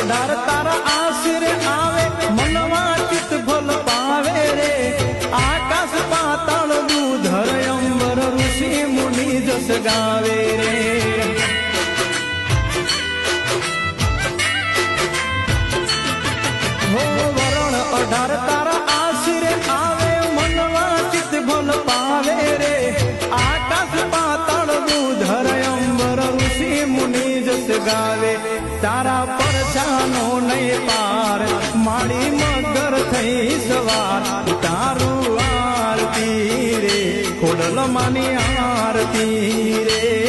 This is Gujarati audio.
18 તારા આશરે આવે મનમાં ચિત્ત ભલ પાવે રે આકાશ પાતાળ દૂધર અંબર ઋષિ મુનિ જસ ગાવે રે હો વરણ 18 તારા આશરે આવે મનમાં ચિત્ત ભલ પાવે રે આકાશ પાતાળ દૂધર અંબર ઋષિ મુનિ જસ ગાવે તારા પરછાનો નહીં પાર માડી મગર થઈ સવાર તારું આરતી રે ખોડલ માની આરતી રે